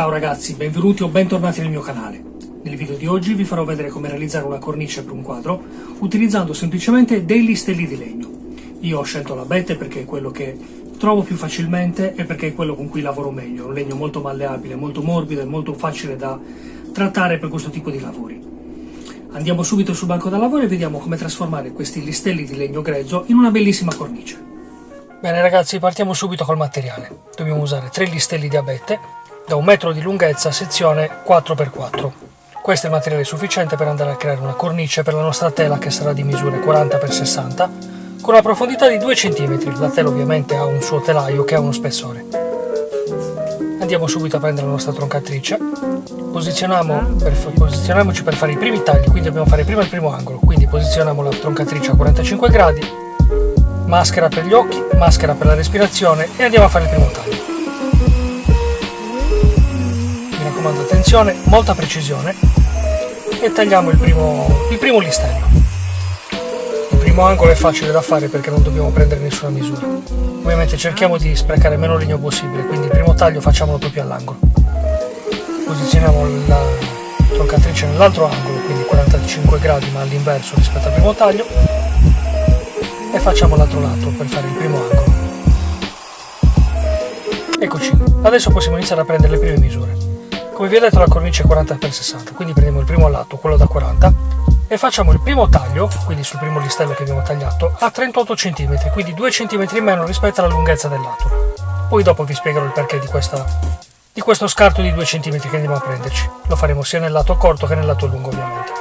Ciao ragazzi, benvenuti o bentornati nel mio canale. Nel video di oggi vi farò vedere come realizzare una cornice per un quadro utilizzando semplicemente dei listelli di legno. Io ho scelto l'abete perché è quello che trovo più facilmente e perché è quello con cui lavoro meglio. Un legno molto malleabile, molto morbido e molto facile da trattare per questo tipo di lavori. Andiamo subito sul banco da lavoro e vediamo come trasformare questi listelli di legno grezzo in una bellissima cornice. Bene ragazzi, partiamo subito col materiale. Dobbiamo usare 3 listelli di abete da 1 metro di lunghezza, sezione 4x4. Questo è il materiale sufficiente per andare a creare una cornice per la nostra tela che sarà di misure 40x60 con una profondità di 2 cm. La tela ovviamente ha un suo telaio che ha uno spessore. Andiamo subito a prendere la nostra troncatrice. Posizioniamoci per fare i primi tagli, quindi dobbiamo fare prima il primo angolo. Quindi posizioniamo la troncatrice a 45 gradi, maschera per gli occhi, maschera per la respirazione e andiamo a fare il primo taglio. Mi raccomando, attenzione, molta precisione e tagliamo il primo listello. Il primo angolo è facile da fare perché non dobbiamo prendere nessuna misura. Ovviamente cerchiamo di sprecare meno legno possibile, quindi il primo taglio facciamolo proprio all'angolo. Posizioniamo la troncatrice nell'altro angolo, quindi 45 gradi ma all'inverso rispetto al primo taglio, e facciamo l'altro lato per fare il primo angolo. Eccoci, adesso possiamo iniziare a prendere le prime misure. Come vi ho detto, la cornice è 40x60, quindi prendiamo il primo lato, quello da 40, e facciamo il primo taglio, quindi sul primo listello che abbiamo tagliato, a 38 cm, quindi 2 cm in meno rispetto alla lunghezza del lato. Poi dopo vi spiegherò il perché di questo scarto di 2 cm che andiamo a prenderci. Lo faremo sia nel lato corto che nel lato lungo ovviamente.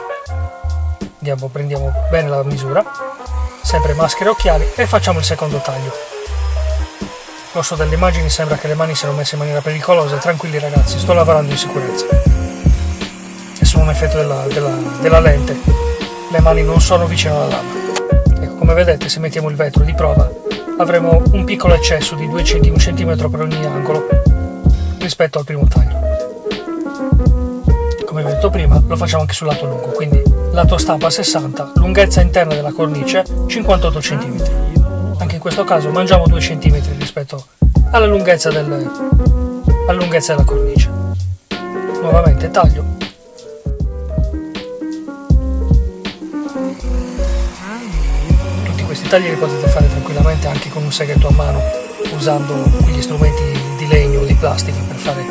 Prendiamo bene la misura, sempre maschera e occhiali, e facciamo il secondo taglio. Lo so, dalle immagini sembra che le mani siano messe in maniera pericolosa. Tranquilli ragazzi, sto lavorando in sicurezza. È solo un effetto della lente. Le mani non sono vicino alla lama. Ecco, come vedete, se mettiamo il vetro di prova avremo un piccolo eccesso di 1 cm per ogni angolo rispetto al primo taglio. Come vi ho detto prima, lo facciamo anche sul lato lungo, quindi lato stampa 60, lunghezza interna della cornice 58 cm. Anche in questo caso mangiamo 2 cm rispetto alla lunghezza della cornice. Nuovamente taglio. Tutti questi tagli li potete fare tranquillamente anche con un seghetto a mano, usando quegli strumenti di legno o di plastica per fare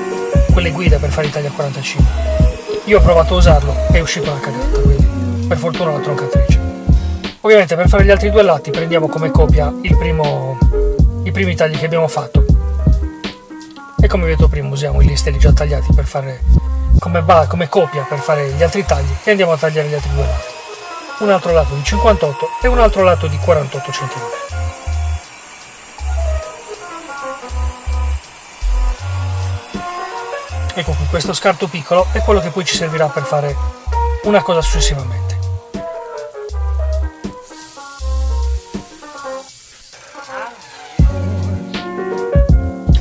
quelle guide per fare i tagli a 45. Io ho provato a usarlo e è uscita una cagata, quindi per fortuna la troncatrice. Ovviamente per fare gli altri 2 lati prendiamo come copia i primi tagli che abbiamo fatto, e come vi ho detto prima usiamo i listelli già tagliati per fare come copia per fare gli altri tagli, e andiamo a tagliare gli altri 2 lati, un altro lato di 58 e un altro lato di 48 cm. Ecco qui, questo scarto piccolo è quello che poi ci servirà per fare una cosa successivamente.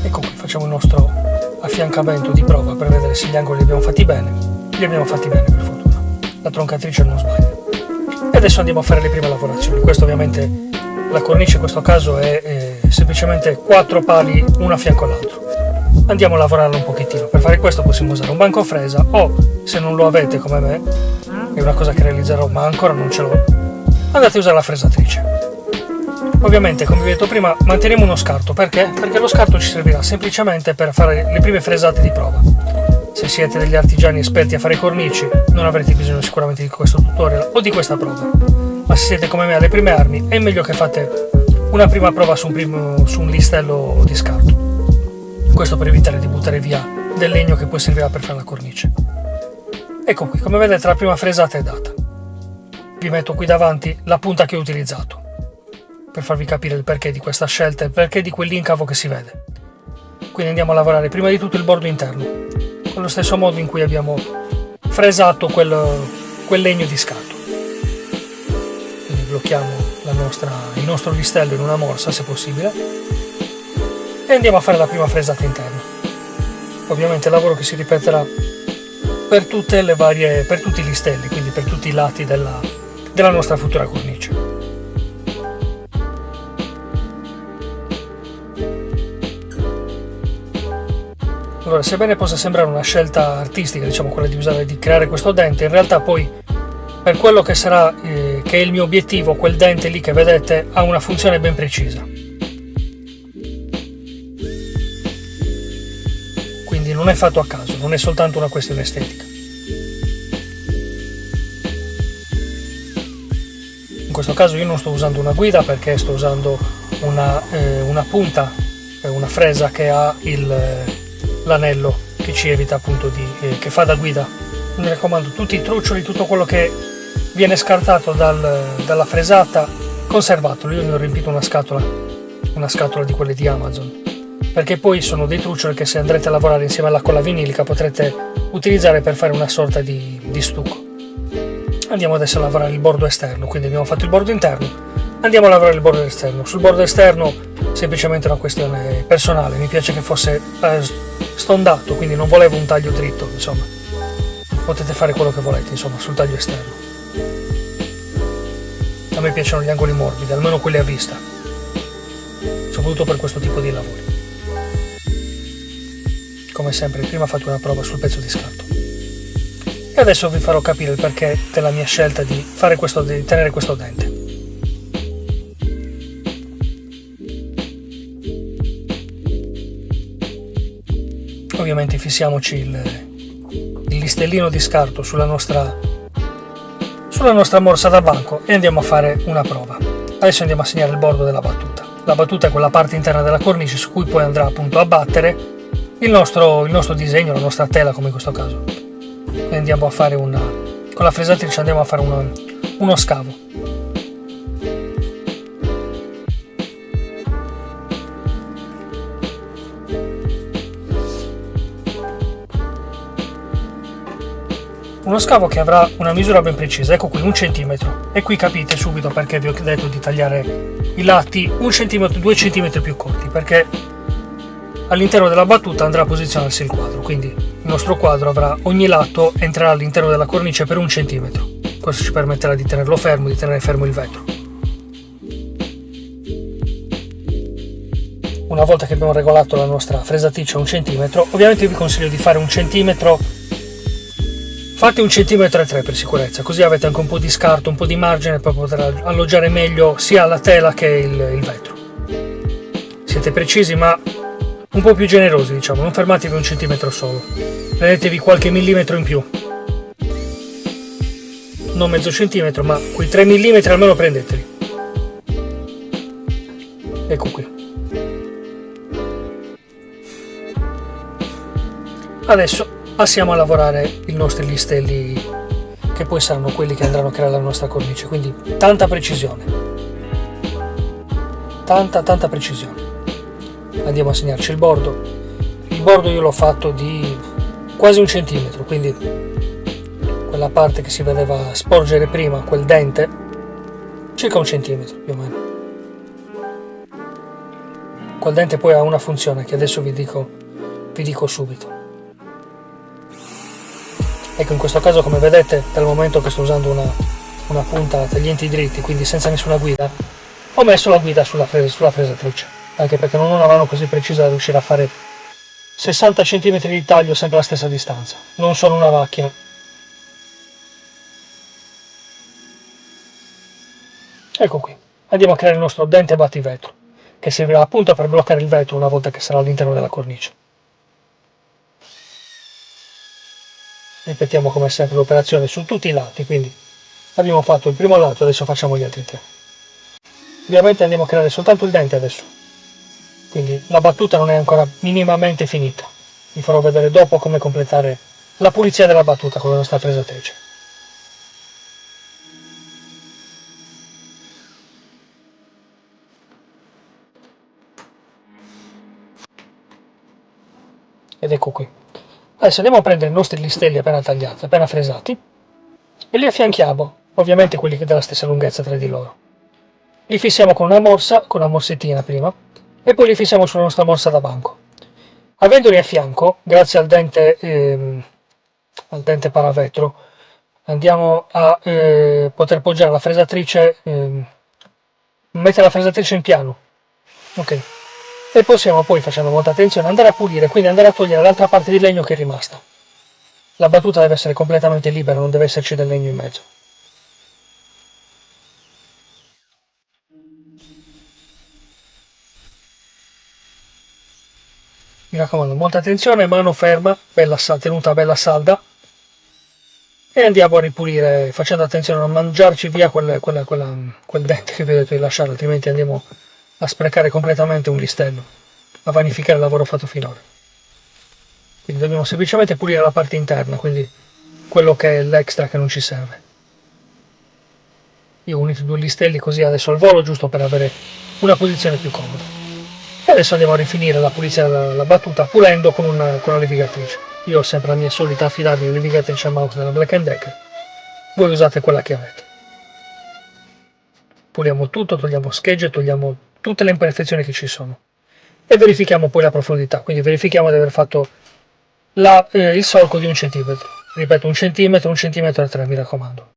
Ecco qui, facciamo il nostro affiancamento di prova per vedere se gli angoli li abbiamo fatti bene. Li abbiamo fatti bene, per fortuna. La troncatrice non sbaglia. E adesso andiamo a fare le prime lavorazioni. Questo ovviamente, la cornice in questo caso è semplicemente 4 pali uno a fianco all'altro. Andiamo a lavorarlo un pochettino. Per fare questo possiamo usare un banco fresa, o se non lo avete come me, è una cosa che realizzerò ma ancora non ce l'ho, andate a usare la fresatrice. Ovviamente, come vi ho detto prima, manteniamo uno scarto. Perché? Perché lo scarto ci servirà semplicemente per fare le prime fresate di prova. Se siete degli artigiani esperti a fare cornici non avrete bisogno sicuramente di questo tutorial o di questa prova, ma se siete come me alle prime armi è meglio che fate una prima prova su un listello di scarto. Questo per evitare di buttare via del legno che poi servirà per fare la cornice. Ecco qui, come vedete la prima fresata è data. Vi metto qui davanti la punta che ho utilizzato per farvi capire il perché di questa scelta e il perché di quell'incavo che si vede. Quindi andiamo a lavorare prima di tutto il bordo interno, con lo stesso modo in cui abbiamo fresato quel legno di scarto. Quindi blocchiamo il nostro listello in una morsa se possibile, e andiamo a fare la prima fresata interna. Ovviamente lavoro che si ripeterà per tutti i listelli, quindi per tutti i lati della nostra futura cornice. Allora, sebbene possa sembrare una scelta artistica, diciamo quella di creare questo dente, in realtà poi per quello che sarà, che è il mio obiettivo, quel dente lì che vedete ha una funzione ben precisa. Quindi non è fatto a caso, non è soltanto una questione estetica. In questo caso io non sto usando una guida perché sto usando una punta, una fresa che ha l'anello che ci evita appunto che fa da guida. Mi raccomando, tutti i truccioli, tutto quello che viene scartato dalla fresata, conservatelo. Io ne ho riempito una scatola di quelle di Amazon, perché poi sono dei truccioli che se andrete a lavorare insieme alla colla vinilica potrete utilizzare per fare una sorta di stucco. Andiamo adesso a lavorare il bordo esterno, quindi abbiamo fatto il bordo interno, andiamo a lavorare il bordo esterno. Sul bordo esterno semplicemente una questione personale, mi piace che fosse stondato, quindi non volevo un taglio dritto, insomma. Potete fare quello che volete, insomma, sul taglio esterno. A me piacciono gli angoli morbidi, almeno quelli a vista, soprattutto per questo tipo di lavori. Come sempre, prima fate una prova sul pezzo di scarto. E adesso vi farò capire il perché della mia scelta di tenere questo dente. Ovviamente fissiamoci il listellino di scarto sulla nostra morsa da banco e andiamo a fare una prova. Adesso andiamo a segnare il bordo della battuta. La battuta è quella parte interna della cornice su cui poi andrà appunto a battere il nostro disegno, la nostra tela come in questo caso. E andiamo a fare con la fresatrice andiamo a fare uno scavo. Uno scavo che avrà una misura ben precisa, ecco qui 1 centimetro, e qui capite subito perché vi ho detto di tagliare i lati 1 centimetro, 2 centimetri più corti, perché all'interno della battuta andrà a posizionarsi il quadro, quindi il nostro quadro ogni lato entrerà all'interno della cornice per 1 centimetro. Questo ci permetterà di tenerlo fermo, di tenere fermo il vetro. Una volta che abbiamo regolato la nostra fresatrice a 1 centimetro, ovviamente vi consiglio di fare 1 centimetro, fate 1,3 centimetri per sicurezza, così avete anche un po' di scarto, un po' di margine per poter alloggiare meglio sia la tela che il vetro. Siete precisi ma un po' più generosi, diciamo, non fermatevi 1 centimetro solo, prendetevi qualche millimetro in più, non mezzo centimetro ma quei 3 millimetri almeno prendeteli. Ecco qui. Adesso passiamo a lavorare i nostri listelli che poi saranno quelli che andranno a creare la nostra cornice, quindi tanta precisione, tanta precisione. Andiamo a segnarci il bordo io l'ho fatto di quasi 1 centimetro, quindi quella parte che si vedeva sporgere prima, quel dente, circa 1 centimetro più o meno. Quel dente poi ha una funzione che adesso vi dico subito. Ecco, in questo caso come vedete, dal momento che sto usando una punta a taglienti dritti, quindi senza nessuna guida, ho messo la guida sulla fresatrice, anche perché non ho una mano così precisa da riuscire a fare 60 cm di taglio sempre alla stessa distanza. Non sono una macchina. Ecco qui, andiamo a creare il nostro dente battivetro, che servirà appunto per bloccare il vetro una volta che sarà all'interno della cornice. Ripetiamo come sempre l'operazione su tutti i lati, quindi abbiamo fatto il primo lato, adesso facciamo gli altri 3. Ovviamente andiamo a creare soltanto il dente adesso, quindi la battuta non è ancora minimamente finita. Vi farò vedere dopo come completare la pulizia della battuta con la nostra fresatrice. Ed ecco qui. Adesso andiamo a prendere i nostri listelli appena tagliati, appena fresati, e li affianchiamo, ovviamente quelli della stessa lunghezza tra di loro. Li fissiamo con una morsettina prima, e poi li fissiamo sulla nostra morsa da banco. Avendoli a fianco, grazie al dente paravetro, andiamo a poter poggiare la fresatrice, mettere la fresatrice in piano, ok? e possiamo poi, facendo molta attenzione, andare a pulire, quindi andare a togliere l'altra parte di legno che è rimasta. La battuta deve essere completamente libera, non deve esserci del legno in mezzo. Mi raccomando, molta attenzione, mano ferma, tenuta bella salda, e andiamo a ripulire facendo attenzione a non mangiarci via quel dente che vedete di lasciare, altrimenti andiamo a sprecare completamente un listello, a vanificare il lavoro fatto finora. Quindi dobbiamo semplicemente pulire la parte interna, quindi quello che è l'extra che non ci serve. Io ho unito 2 listelli così adesso al volo, giusto per avere una posizione più comoda. E adesso andiamo a rifinire la pulizia della battuta pulendo con una levigatrice. Io ho sempre la mia solita affidabile levigatrice a mouse della Black & Decker. Voi usate quella che avete. Puliamo tutto, togliamo schegge, togliamo tutte le imperfezioni che ci sono. E verifichiamo poi la profondità, quindi verifichiamo di aver fatto il solco di 1 centimetro. Ripeto, 1 centimetro, 1 centimetro e 3, mi raccomando.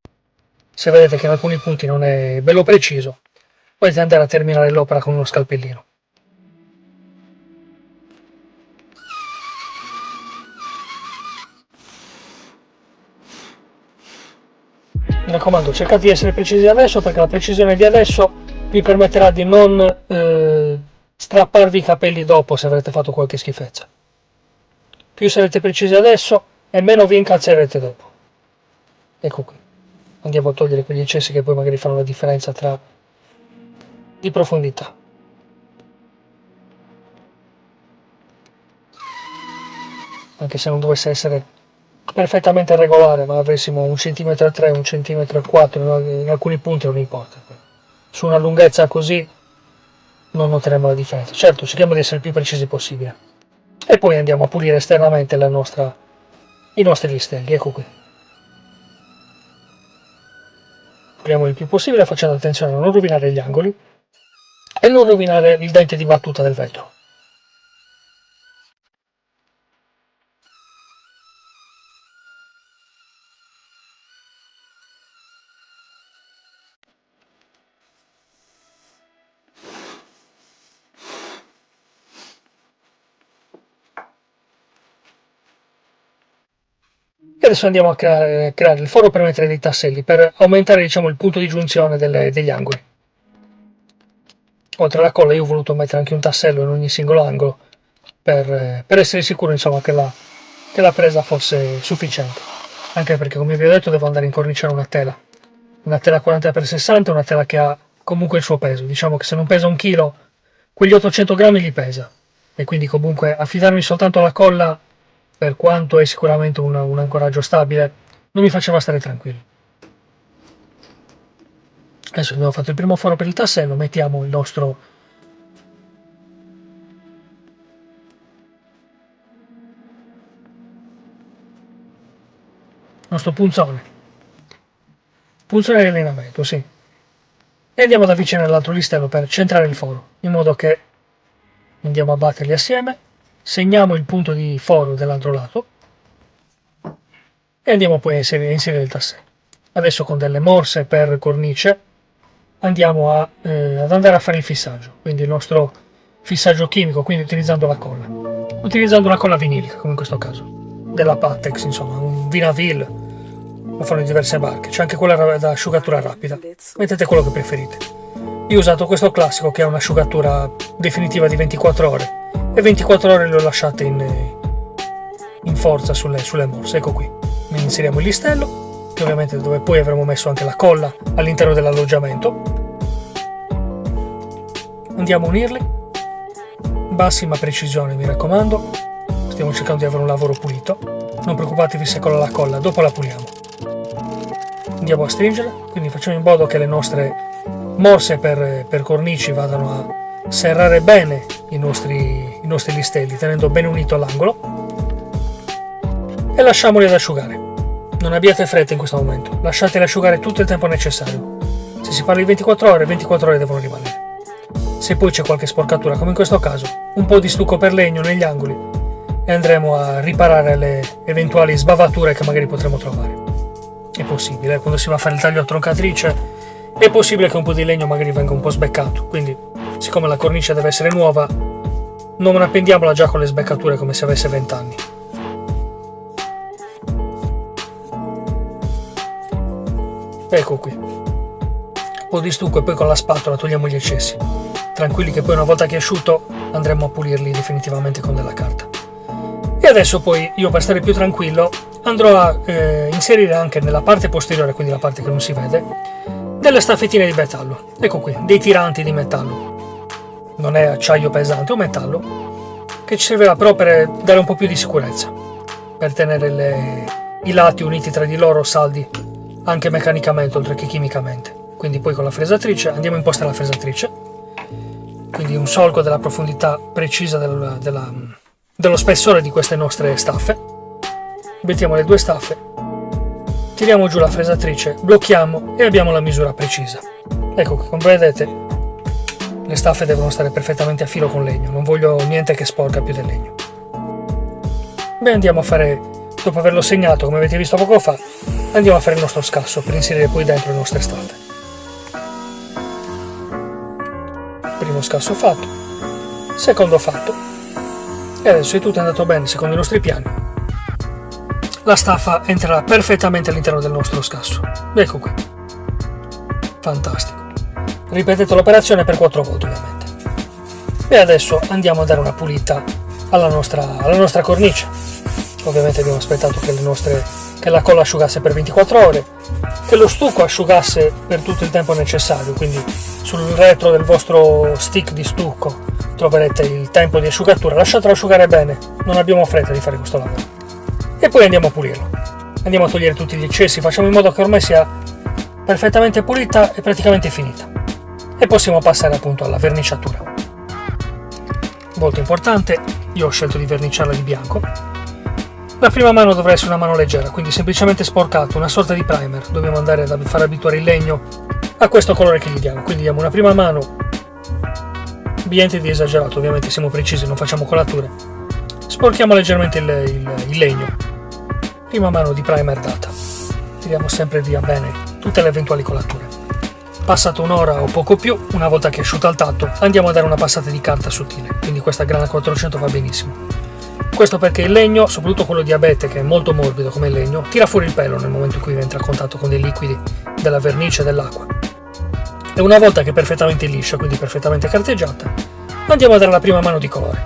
Se vedete che in alcuni punti non è bello preciso, potete andare a terminare l'opera con uno scalpellino. Mi raccomando, cercate di essere precisi adesso, perché la precisione di adesso vi permetterà di non strapparvi i capelli dopo se avrete fatto qualche schifezza. Più sarete precisi adesso e meno vi incazzerete dopo. Ecco qui. Andiamo a togliere quegli eccessi che poi magari fanno la differenza di profondità. Anche se non dovesse essere perfettamente regolare, ma avessimo 1 centimetro e 3, 1 centimetro e 4, in alcuni punti non importa. Su una lunghezza così non noteremo la differenza. Certo, cerchiamo di essere il più precisi possibile. E poi andiamo a pulire esternamente i nostri listelli, ecco qui. Puliamo il più possibile facendo attenzione a non rovinare gli angoli e non rovinare il dente di battuta del vetro. E adesso andiamo a creare il foro per mettere dei tasselli, per aumentare, diciamo, il punto di giunzione degli angoli. Oltre alla colla io ho voluto mettere anche un tassello in ogni singolo angolo per essere sicuro, insomma, che la presa fosse sufficiente. Anche perché, come vi ho detto, devo andare a incorniciare una tela 40x60, una tela che ha comunque il suo peso. Diciamo che se non pesa 1 chilo, quegli 800 grammi li pesa, e quindi comunque affidarmi soltanto alla colla, per quanto è sicuramente un ancoraggio stabile, non mi faceva stare tranquillo. Adesso abbiamo fatto il primo foro per il tassello, mettiamo il nostro punzone di allineamento, sì, e andiamo ad avvicinare l'altro listello per centrare il foro, in modo che andiamo a batterli assieme, segniamo il punto di foro dell'altro lato e andiamo poi a inserire il tassello. Adesso con delle morse per cornice andiamo ad andare a fare il fissaggio, quindi il nostro fissaggio chimico, quindi utilizzando una colla vinilica, come in questo caso, della Pattex, insomma, un Vinavil, lo fanno in diverse marche, c'è anche quella da asciugatura rapida, mettete quello che preferite. Io ho usato questo classico che ha un'asciugatura definitiva di 24 ore, e 24 ore le ho lasciate in forza sulle morse. Ecco qui, ne inseriamo il listello, che ovviamente dove poi avremo messo anche la colla all'interno dell'alloggiamento. Andiamo a unirli, massima precisione, mi raccomando, stiamo cercando di avere un lavoro pulito, non preoccupatevi se colla la colla, dopo la puliamo. Andiamo a stringere, quindi facciamo in modo che le nostre morse per cornici vadano a serrare bene i nostri listelli, tenendo bene unito all'angolo, e lasciamoli ad asciugare. Non abbiate fretta in questo momento, lasciateli asciugare tutto il tempo necessario. Se si parla di 24 ore, 24 ore devono rimanere. Se poi c'è qualche sporcatura, come in questo caso, un po' di stucco per legno negli angoli, e andremo a riparare le eventuali sbavature che magari potremo trovare. È possibile, quando si va a fare il taglio a troncatrice, è possibile che un po' di legno magari venga un po' sbeccato, quindi siccome la cornice deve essere nuova, non appendiamola già con le sbeccature come se avesse 20 anni. Ecco qui. Un po' di stucco e poi con la spatola togliamo gli eccessi. Tranquilli che poi una volta che è asciutto andremo a pulirli definitivamente con della carta. E adesso poi io, per stare più tranquillo, andrò a inserire anche nella parte posteriore, quindi la parte che non si vede, delle staffettine di metallo. Ecco qui, dei tiranti di metallo. Non è acciaio pesante, è un metallo che ci servirà però per dare un po' più di sicurezza, per tenere i lati uniti tra di loro saldi anche meccanicamente oltre che chimicamente. Quindi poi con la fresatrice andiamo in posta la fresatrice, quindi un solco della profondità precisa dello spessore di queste nostre staffe. Mettiamo le due staffe, tiriamo giù la fresatrice, blocchiamo e abbiamo la misura precisa. Ecco qui, come vedete le staffe devono stare perfettamente a filo con legno, non voglio niente che sporca più del legno. Beh, andiamo a fare, dopo averlo segnato come avete visto poco fa, andiamo a fare il nostro scasso per inserire poi dentro le nostre staffe. Primo scasso fatto, secondo fatto, e adesso è tutto andato bene secondo i nostri piani. La staffa entrerà perfettamente all'interno del nostro scasso. Ecco qui. Fantastico. Ripetete l'operazione per 4 volte ovviamente. E adesso andiamo a dare una pulita alla nostra cornice. Ovviamente abbiamo aspettato che la colla asciugasse per 24 ore, che lo stucco asciugasse per tutto il tempo necessario, quindi sul retro del vostro stick di stucco troverete il tempo di asciugatura. Lasciatelo asciugare bene, non abbiamo fretta di fare questo lavoro. E poi andiamo a pulirlo. Andiamo a togliere tutti gli eccessi, facciamo in modo che ormai sia perfettamente pulita e praticamente finita. E possiamo passare appunto alla verniciatura. Molto importante, io ho scelto di verniciarla di bianco. La prima mano dovrà essere una mano leggera, quindi semplicemente sporcato, una sorta di primer. Dobbiamo andare a far abituare il legno a questo colore che gli diamo. Quindi diamo una prima mano, niente di esagerato, ovviamente siamo precisi, non facciamo colature. Sporchiamo leggermente il legno. Prima mano di primer data. Tiriamo sempre via bene tutte le eventuali colature. Passata un'ora o poco più, una volta che è asciutta al tatto, andiamo a dare una passata di carta sottile, quindi questa grana 400 va benissimo. Questo perché il legno, soprattutto quello di abete che è molto morbido come il legno, tira fuori il pelo nel momento in cui entra a contatto con dei liquidi, della vernice e dell'acqua. E una volta che è perfettamente liscia, quindi perfettamente carteggiata, andiamo a dare la prima mano di colore.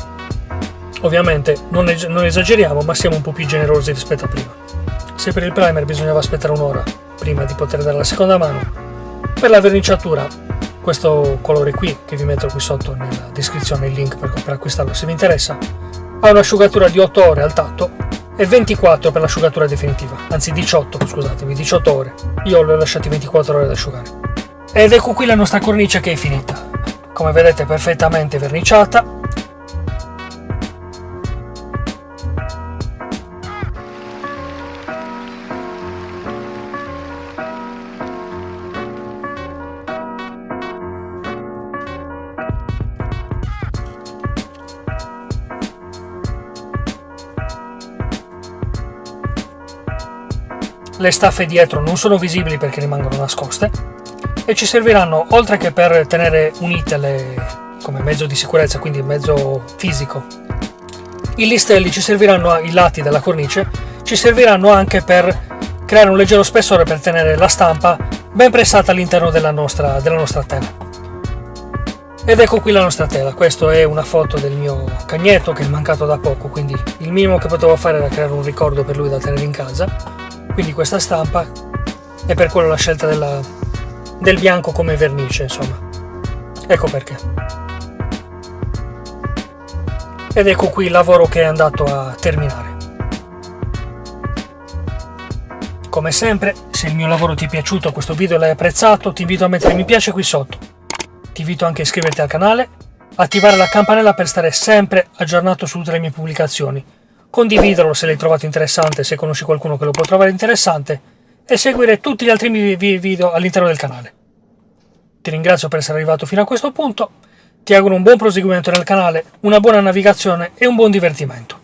Ovviamente non esageriamo, ma siamo un po' più generosi rispetto a prima. Se per il primer bisognava aspettare un'ora prima di poter dare la seconda mano, per la verniciatura, questo colore qui, che vi metto qui sotto nella descrizione il link per acquistarlo se vi interessa, ha un'asciugatura di 8 ore al tatto e 24 per l'asciugatura definitiva, anzi 18, scusatemi, 18 ore. Io le ho lasciati 24 ore ad asciugare. Ed ecco qui la nostra cornice che è finita. Come vedete perfettamente verniciata. Le staffe dietro non sono visibili perché rimangono nascoste e ci serviranno, oltre che per tenere unite come mezzo di sicurezza, quindi mezzo fisico, i listelli ci serviranno ai lati della cornice, ci serviranno anche per creare un leggero spessore per tenere la stampa ben pressata all'interno della nostra tela. Ed ecco qui la nostra tela. Questa è una foto del mio cagnetto che è mancato da poco, quindi il minimo che potevo fare era creare un ricordo per lui da tenere in casa. Quindi questa stampa è per quello la scelta del bianco come vernice, insomma. Ecco perché. Ed ecco qui il lavoro che è andato a terminare. Come sempre, se il mio lavoro ti è piaciuto, questo video l'hai apprezzato, ti invito a mettere mi piace qui sotto. Ti invito anche a iscriverti al canale, attivare la campanella per stare sempre aggiornato su tutte le mie pubblicazioni. Condividerlo se l'hai trovato interessante, se conosci qualcuno che lo può trovare interessante, e seguire tutti gli altri miei video all'interno del canale. Ti ringrazio per essere arrivato fino a questo punto, ti auguro un buon proseguimento nel canale, una buona navigazione e un buon divertimento.